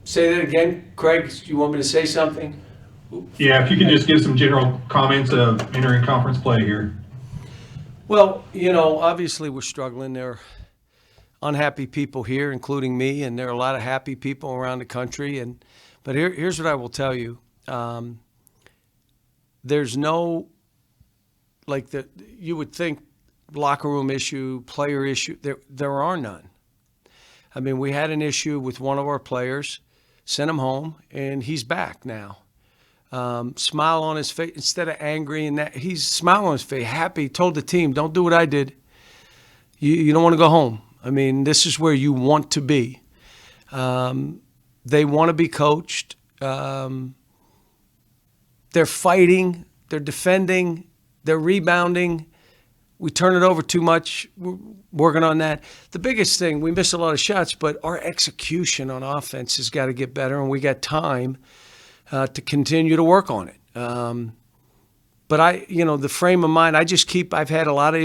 Say that again, Craig. You want me to say something? Yeah, if you could just give some general comments of entering conference play here. Well, obviously we're struggling. There are unhappy people here, including me, and there are a lot of happy people around the country. But here's what I will tell you: there's no you would think locker room issue, player issue. There are none. I mean, we had an issue with one of our players, sent him home, and he's back now. Smile on his face instead of angry, and that he's smiling on his face, happy. Told the team, "Don't do what I did. You don't want to go home. I mean, this is where you want to be." They want to be coached. They're fighting. They're defending. They're rebounding. We turn it over too much. We're working on that. The biggest thing, we miss a lot of shots, but our execution on offense has got to get better, and we got time to continue to work on it. But the frame of mind, I've had a lot of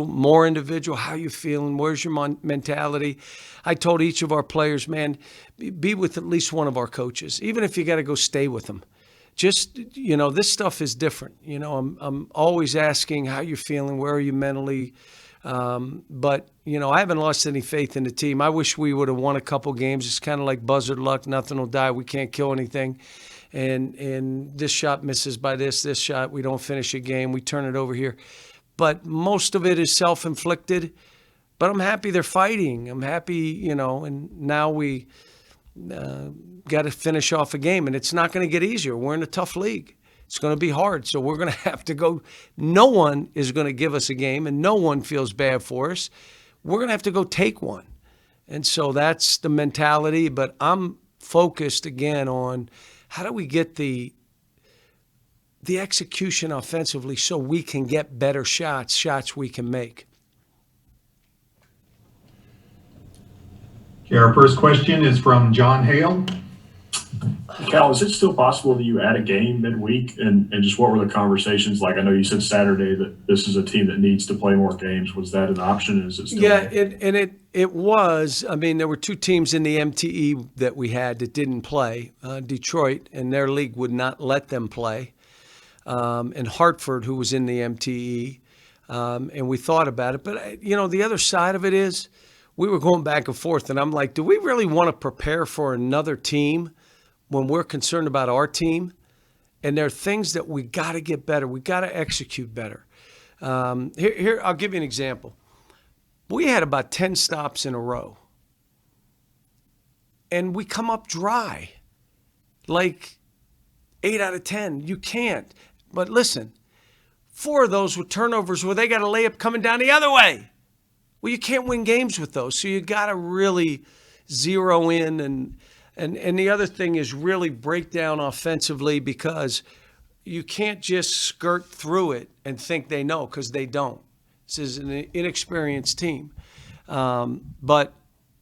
more individual, how you feeling, where's your mentality? I told each of our players, man, be with at least one of our coaches, even if you got to go stay with them. Just, this stuff is different. I'm always asking how you're feeling, where are you mentally? But I haven't lost any faith in the team. I wish we would have won a couple games. It's kind of like buzzard luck. Nothing will die. We can't kill anything. And this shot misses by this shot, we don't finish a game, we turn it over here. But most of it is self-inflicted. But I'm happy they're fighting. I'm happy, and now we got to finish off a game. And it's not going to get easier. We're in a tough league. It's going to be hard. So we're going to have to go. No one is going to give us a game, and no one feels bad for us. We're going to have to go take one. And so that's the mentality. But I'm focused again on how do we get the execution offensively so we can get better shots we can make. Okay, our first question is from John Hale. Cal, is it still possible that you add a game midweek? And just what were the conversations like? I know you said Saturday that this is a team that needs to play more games. Was that an option? Is it still? Yeah, it was. I mean, there were two teams in the MTE that we had that didn't play. Detroit, and their league would not let them play. And Hartford, who was in the MTE. And we thought about it. But, the other side of it is we were going back and forth. And I'm like, do we really want to prepare for another team when we're concerned about our team? And there are things that we got to get better. We got to execute better. Here, I'll give you an example. We had about 10 stops in a row. And we come up dry. Like 8 out of 10. You can't. But listen, 4 of those were turnovers where they got a layup coming down the other way. Well, you can't win games with those. So you got to really zero in. And the other thing is really break down offensively, because you can't just skirt through it and think they know, because they don't. This is an inexperienced team. But,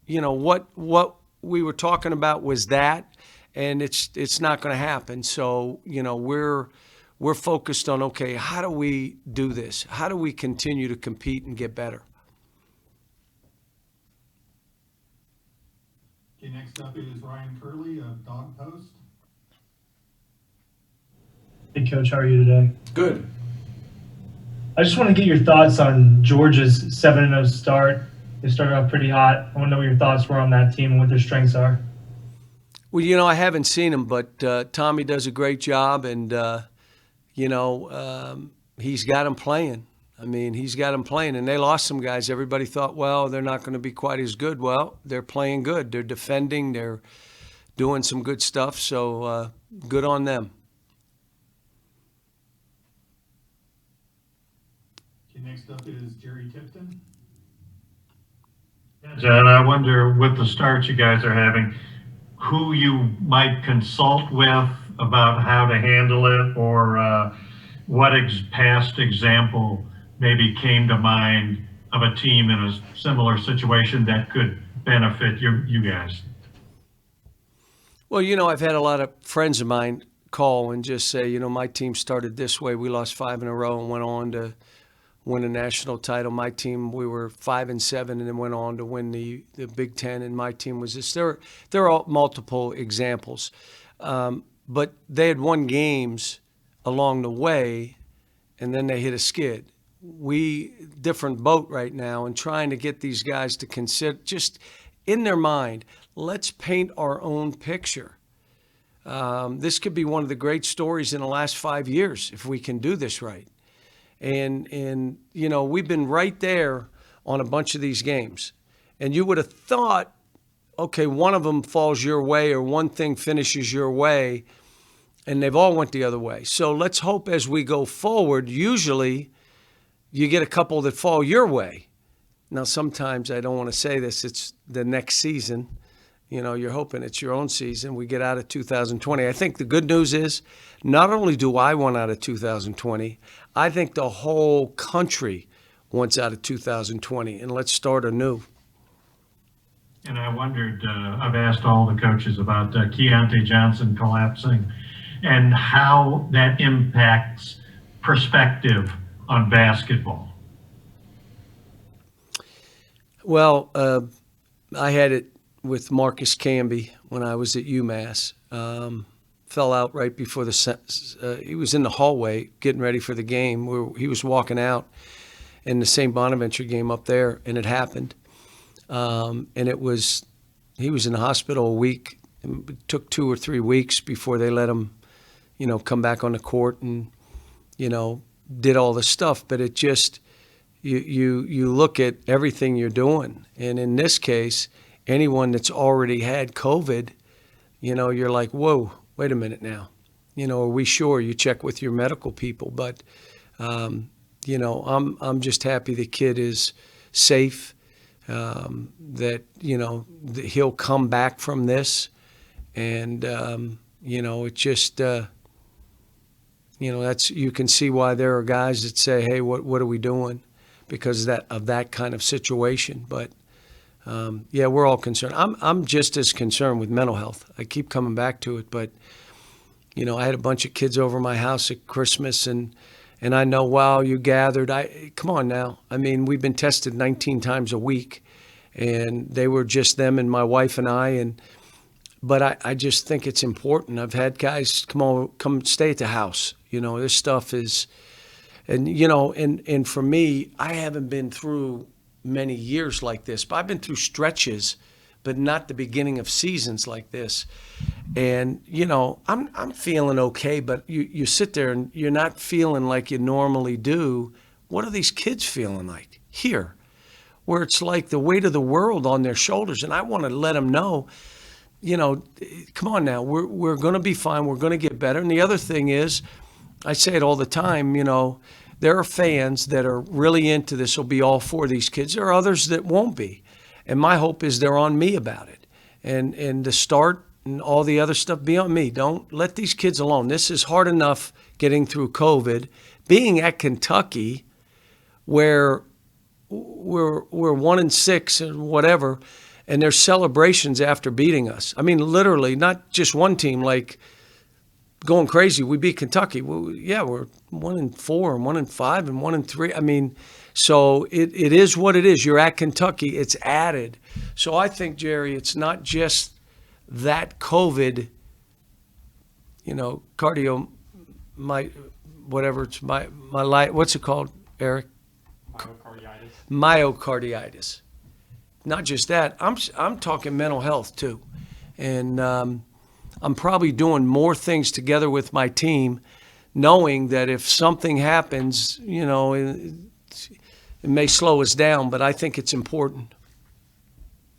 what we were talking about was that, and it's not going to happen. So, we're focused on, okay, how do we do this? How do we continue to compete and get better? Okay, next up is Ryan Curley of Dog Post. Hey, Coach, how are you today? Good. I just want to get your thoughts on Georgia's 7-0 start. They started off pretty hot. I want to know what your thoughts were on that team and what their strengths are. Well, I haven't seen him, but Tommy does a great job, and, he's got him playing. I mean, he's got them playing, and they lost some guys. Everybody thought, well, they're not going to be quite as good. Well, they're playing good. They're defending. They're doing some good stuff, so good on them. Okay, next up is Jerry Tipton. John, I wonder, with the start you guys are having, who you might consult with about how to handle it, or what past example maybe came to mind of a team in a similar situation that could benefit you guys? Well, I've had a lot of friends of mine call and just say, my team started this way. We lost 5 in a row and went on to win a national title. My team, we were 5-7 and then went on to win the Big Ten, and my team was this. There are all multiple examples. But they had won games along the way, and then they hit a skid. Different boat right now, and trying to get these guys to consider, just in their mind, let's paint our own picture. This could be one of the great stories in the last 5 years if we can do this right. And you know, we've been right there on a bunch of these games. And you would have thought, okay, one of them falls your way or one thing finishes your way, and they've all went the other way. So let's hope as we go forward, usually you get a couple that fall your way. Now, sometimes I don't want to say this, it's the next season. You know, you're hoping it's your own season. We get out of 2020. I think the good news is not only do I want out of 2020, I think the whole country wants out of 2020, and let's start anew. And I wondered, I've asked all the coaches about Keontae Johnson collapsing and how that impacts perspective on basketball. Well, I had it with Marcus Camby when I was at UMass. Fell out right before he was in the hallway getting ready for the game where he was walking out in the St. Bonaventure game up there, and it happened. And he was in the hospital a week. It took 2 or 3 weeks before they let him, you know, come back on the court and, you know, did all the stuff. But it just, you look at everything you're doing. And in this case, anyone that's already had COVID, you know, you're like, whoa, wait a minute now. You know, are we sure? You check with your medical people. But, you know, I'm just happy the kid is safe, that, you know, he'll come back from this. And, you know, it just, you know, you can see why there are guys that say, hey, what are we doing? Because of that kind of situation. But, yeah, we're all concerned. I'm just as concerned with mental health. I keep coming back to it, but you know, I had a bunch of kids over my house at Christmas, and I know, wow, you gathered. Come on now. I mean, we've been tested 19 times a week, and they were just them and my wife and I. But I just think it's important. I've had guys come stay at the house. You know, this stuff is, and you know, and for me, I haven't been through many years like this, but I've been through stretches, but not the beginning of seasons like this. And you know, I'm feeling okay, but you sit there and you're not feeling like you normally do. What are these kids feeling like here, where it's like the weight of the world on their shoulders? And I want to let them know, you know, come on now, we're going to be fine. We're going to get better. And the other thing is, I say it all the time, you know, there are fans that are really into this, will be all for these kids. There are others that won't be. And my hope is they're on me about it. And the start and all the other stuff be on me. Don't let these kids alone. This is hard enough getting through COVID. Being at Kentucky, where we're 1-6 and whatever, and there's celebrations after beating us. I mean, literally, not just one team, like going crazy. We beat Kentucky. Well, yeah, we're 1-4 and 1-5 and 1-3. I mean, so it is what it is. You're at Kentucky. It's added. So I think, Jerry, it's not just that COVID, you know, what's it called, Eric? Myocarditis. Not just that. I'm talking mental health too, and I'm probably doing more things together with my team, knowing that if something happens, you know, it may slow us down, but I think it's important.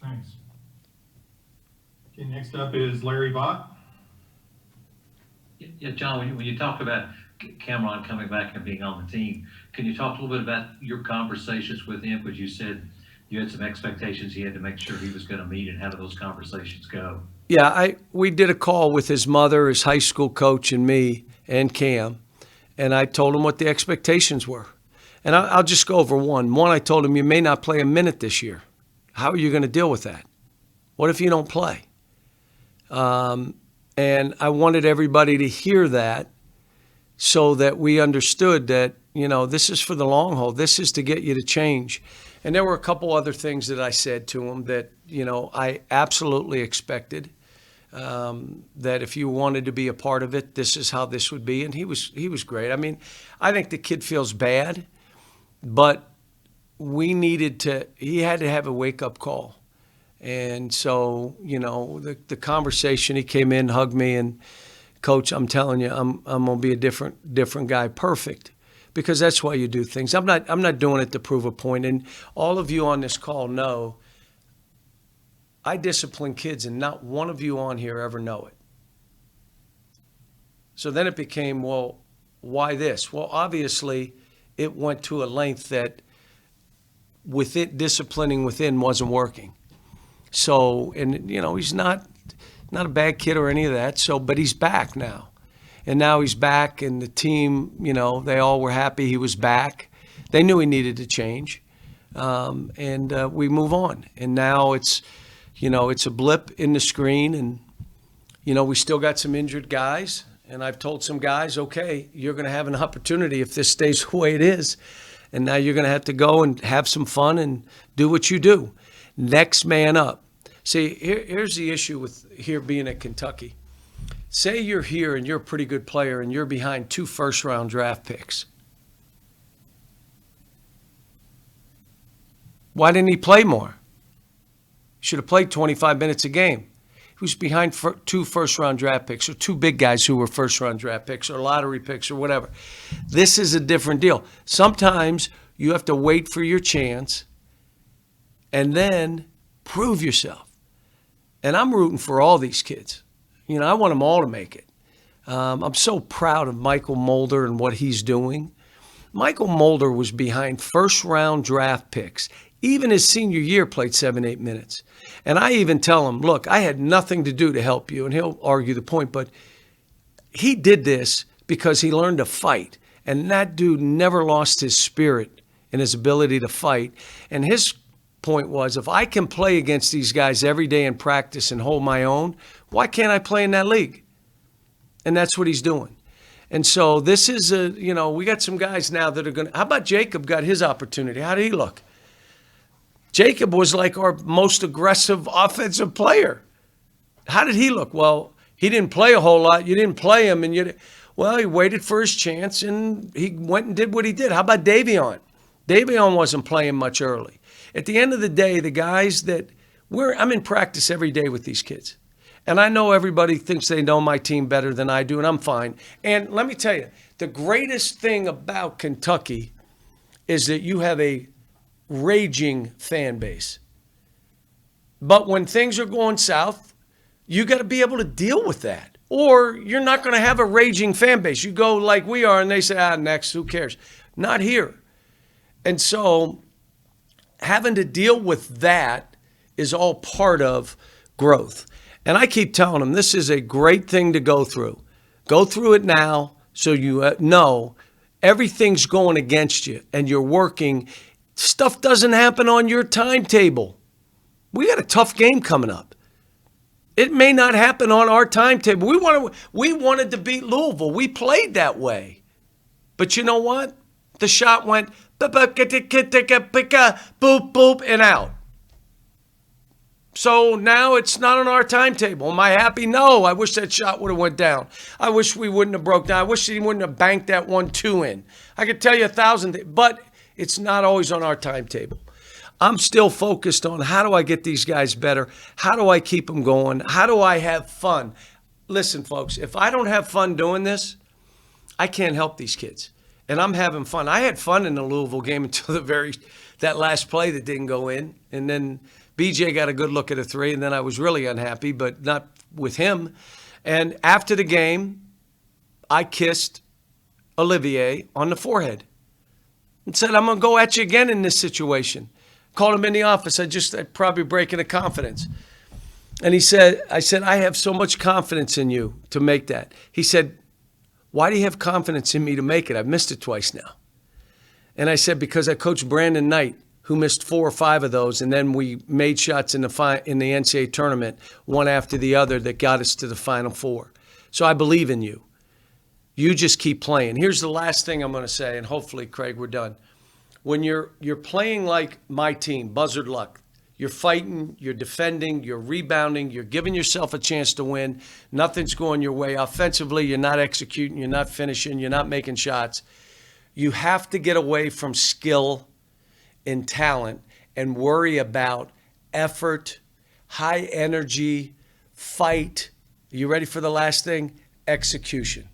Thanks. Okay, next up is Larry Vaught. Yeah, John, when you talk about Cameron coming back and being on the team, can you talk a little bit about your conversations with him? Because you said you had some expectations he had to make sure he was going to meet, and how did those conversations go? Yeah, we did a call with his mother, his high school coach, and me, and Cam, and I told him what the expectations were. And I'll just go over one. One, I told him, you may not play a minute this year. How are you going to deal with that? What if you don't play? And I wanted everybody to hear that so that we understood that, This is for the long haul. This is to get you to change. And there were a couple other things that I said to him that, I absolutely expected. That if you wanted to be a part of it, this is how this would be. And he was great. I mean, I think the kid feels bad, but he had to have a wake-up call. And so, the conversation, he came in, hugged me, and Coach, I'm telling you, I'm going to be a different guy. Perfect. Because that's why you do things. I'm not doing it to prove a point. And all of you on this call know I discipline kids, and not one of you on here ever know it. So then it became, well, why this? Well, obviously, it went to a length that disciplining within wasn't working. So, and he's not a bad kid or any of that. So, but he's back now. And now he's back, and the team, they all were happy he was back. They knew he needed to change. And we move on. And now it's a blip in the screen, and, we still got some injured guys. And I've told some guys, okay, you're going to have an opportunity if this stays the way it is. And now you're going to have to go and have some fun and do what you do. Next man up. See, here's the issue with here being at Kentucky. Say you're here and you're a pretty good player and you're behind 2 first-round draft picks. Why didn't he play more? He should have played 25 minutes a game. He was behind 2 first-round draft picks, or 2 big guys who were first-round draft picks or lottery picks or whatever. This is a different deal. Sometimes you have to wait for your chance and then prove yourself. And I'm rooting for all these kids. I want them all to make it. I'm so proud of Michael Mulder and what he's doing. Michael Mulder was behind first-round draft picks. Even his senior year played 7-8 minutes. And I even tell him, look, I had nothing to do to help you. And he'll argue the point, but he did this because he learned to fight. And that dude never lost his spirit and his ability to fight. And his point was, if I can play against these guys every day in practice and hold my own, why can't I play in that league? And that's what he's doing. And so this is we got some guys now that are going to, how about Jacob got his opportunity? How did he look? Jacob was like our most aggressive offensive player. How did he look? Well, he didn't play a whole lot. You didn't play him, and he waited for his chance, and he went and did what he did. How about Davion? Davion wasn't playing much early. At the end of the day, the guys I'm in practice every day with these kids. And I know everybody thinks they know my team better than I do, and I'm fine. And let me tell you, the greatest thing about Kentucky is that you have a raging fan base. But when things are going south, you got to be able to deal with that. Or you're not going to have a raging fan base. You go like we are, and they say, next, who cares? Not here. And so having to deal with that is all part of growth. And I keep telling them this is a great thing to go through. Go through it now so you know everything's going against you and you're working. Stuff doesn't happen on your timetable. We got a tough game coming up. It may not happen on our timetable. We wanted to beat Louisville. We played that way. But you know what? The shot went boop, boop, and out. So now it's not on our timetable. Am I happy? No. I wish that shot would have went down. I wish we wouldn't have broke down. I wish he wouldn't have banked that 1-2 in. I could tell you 1,000 things, but it's not always on our timetable. I'm still focused on how do I get these guys better? How do I keep them going? How do I have fun? Listen, folks, if I don't have fun doing this, I can't help these kids. And I'm having fun. I had fun in the Louisville game until that last play that didn't go in. And then BJ got a good look at a 3, and then I was really unhappy, but not with him. And after the game, I kissed Olivier on the forehead and said, I'm going to go at you again in this situation. Called him in the office. I'd probably break into confidence. And I said, I have so much confidence in you to make that. He said, why do you have confidence in me to make it? I've missed it twice now. And I said, because I coached Brandon Knight, who missed 4 or 5 of those, and then we made shots in the NCAA tournament, one after the other, that got us to the Final Four. So I believe in you. You just keep playing. Here's the last thing I'm going to say, and hopefully, Craig, we're done. When you're playing like my team, Buzzard Luck, you're fighting, you're defending, you're rebounding, you're giving yourself a chance to win. Nothing's going your way. Offensively, you're not executing, you're not finishing, you're not making shots. You have to get away from skill and talent and worry about effort, high energy, fight. Are you ready for the last thing? Execution.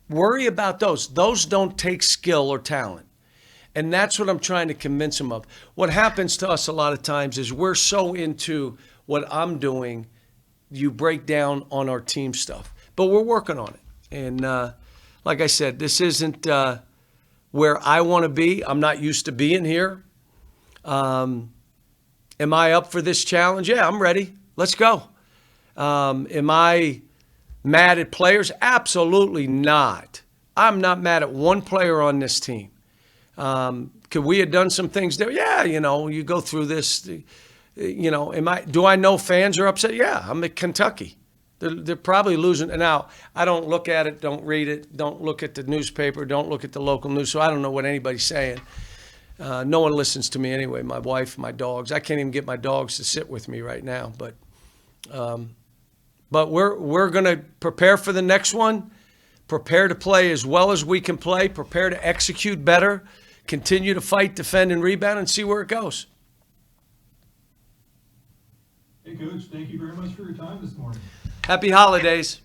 Worry about those. Those don't take skill or talent. And that's what I'm trying to convince them of. What happens to us a lot of times is we're so into what I'm doing, you break down on our team stuff. But we're working on it. And like I said, this isn't where I want to be. I'm not used to being here. Am I up for this challenge? Yeah, I'm ready. Let's go. Am I mad at players? Absolutely not. I'm not mad at one player on this team. Could we have done some things there? Yeah, you go through this, do I know fans are upset? Yeah, I'm at Kentucky. They're probably losing. Now, I don't look at it, don't read it, don't look at the newspaper, don't look at the local news, so I don't know what anybody's saying. No one listens to me anyway, my wife, my dogs. I can't even get my dogs to sit with me right now, but we're going to prepare for the next one, prepare to play as well as we can play, prepare to execute better, continue to fight, defend, and rebound, and see where it goes. Hey, Coach, thank you very much for your time this morning. Happy holidays.